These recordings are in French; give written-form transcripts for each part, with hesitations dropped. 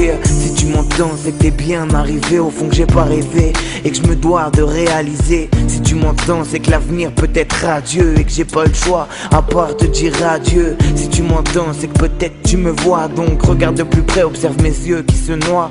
Yeah, si tu m'entends, c'est que t'es bien arrivé au fond que j'ai pas rêvé et que je me dois de réaliser. Si tu m'entends, c'est que l'avenir peut être radieux et que j'ai pas le choix à part te dire adieu. Si tu m'entends, c'est que peut-être tu me vois, donc regarde de plus près, observe mes yeux qui se noient.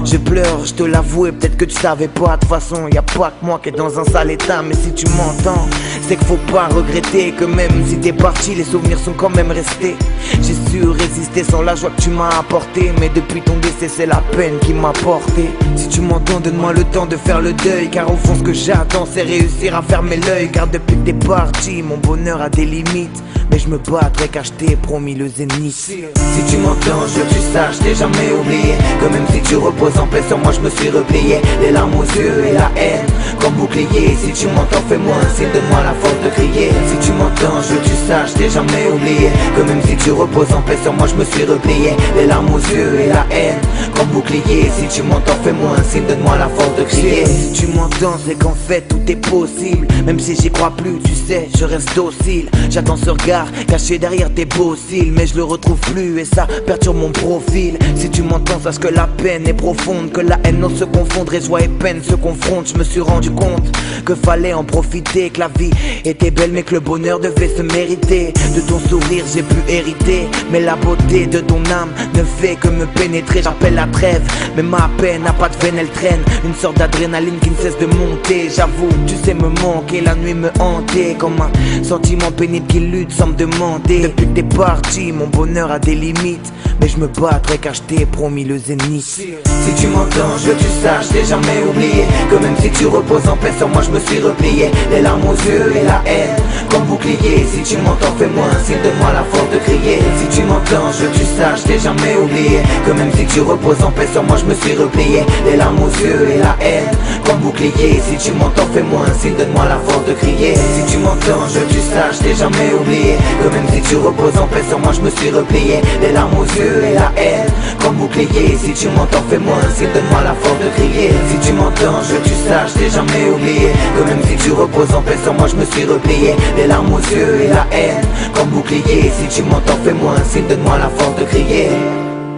Je pleure, je te l'avoue, et peut-être que tu savais pas. De toute façon, y a pas que moi qui est dans un sale état. Mais si tu m'entends, c'est qu'il faut pas regretter que même si t'es parti, les souvenirs sont quand même restés. J'ai su résister sans la joie que tu m'as apportée, mais depuis ton décès, c'est la peine qui m'a porté. Si tu m'entends, donne-moi le temps de faire le deuil, car au fond ce que j'attends, c'est réussir à fermer l'œil. Car depuis que t'es parti, mon bonheur a des limites, mais je me battrai car je t'ai promis le zénith. Si tu m'entends, je veux que tu saches, t'ai jamais oublié que même si tu reposes en paix sur moi, je me suis replié. Les larmes aux yeux et la haine comme bouclier. Si tu m'entends, fais-moi un signe, donne-moi la force de crier. Si tu m'entends, je veux que tu saches, t'ai jamais oublié que même si tu reposes en paix sur moi, je me suis replié. Les larmes aux yeux et la haine comme bouclier. Si tu m'entends, fais-moi un signe, donne-moi la force de crier. Si tu m'entends, c'est qu'en fait tout est possible. Même si j'y crois plus, tu sais, je reste docile. J'attends ce regard caché derrière tes beaux cils, mais je le retrouve plus et ça perturbe mon profil. Si tu m'entends, sache que la peine est profonde, que la haine n'ose se confondre et joie et peine se confrontent. Je me suis rendu compte que fallait en profiter, que la vie était belle mais que le bonheur devait se mériter. De ton sourire j'ai pu hériter, mais la beauté de ton âme ne fait que me pénétrer. J'appelle la trêve, mais ma peine n'a pas de veine, elle traîne une sorte d'adrénaline qui ne cesse de monter. J'avoue, tu sais me manquer, la nuit me hanter comme un sentiment pénible qui lutte sans me demander. Depuis que t'es parti, mon bonheur a des limites, mais je me battrai car je t'ai promis le zénith. Si tu m'entends, je veux que tu saches, t'ai jamais oublié que même si tu reposes en paix sur moi, je me suis replié. Les larmes aux yeux et la haine comme bouclier. Si tu m'entends, fais-moi un signe, donne-moi la force de crier. Si tu m'entends, je veux que tu saches, t'ai jamais oublié que même si tu reposes en paix sur moi, je me suis replié. Les larmes aux yeux et la haine comme bouclier. Si tu m'entends, fais-moi un signe, donne-moi la force de crier. Si tu m'entends, je veux que tu saches, t'ai jamais oublié que même si tu reposes en paix sur moi, je me suis replié. Les larmes aux yeux et la haine comme bouclier. Si tu m'entends, fais-moi un signe, donne-moi la force de crier. Si tu m'entends, je veux que tu saches, t'ai jamais oublié que même si tu reposes en paix sur moi, je me suis replié. Les larmes aux yeux et la haine comme bouclier. Si tu m'entends, fais-moi un signe, donne-moi la force de crier.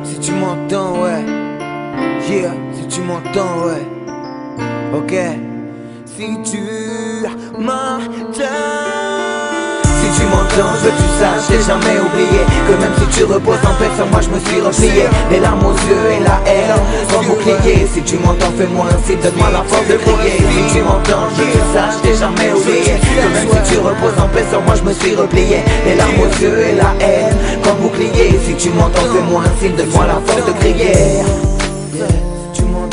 Si tu m'entends, ouais. Yeah, si tu m'entends, ouais. Ok. Si tu m'entends, si tu m'entends, je veux que tu saches, j'ai jamais oublié que même si tu reposes en paix sur moi, je me suis replié. Les larmes aux yeux et la haine comme bouclier. Si tu m'entends, fais-moi un signe, donne-moi la force de crier. Si tu m'entends, je veux que tu saches, j'ai jamais oublié que même si tu reposes en paix sur moi, je me suis replié. Les larmes aux yeux et la haine comme bouclier. Si tu m'entends, fais-moi un signe, donne-moi la force de crier.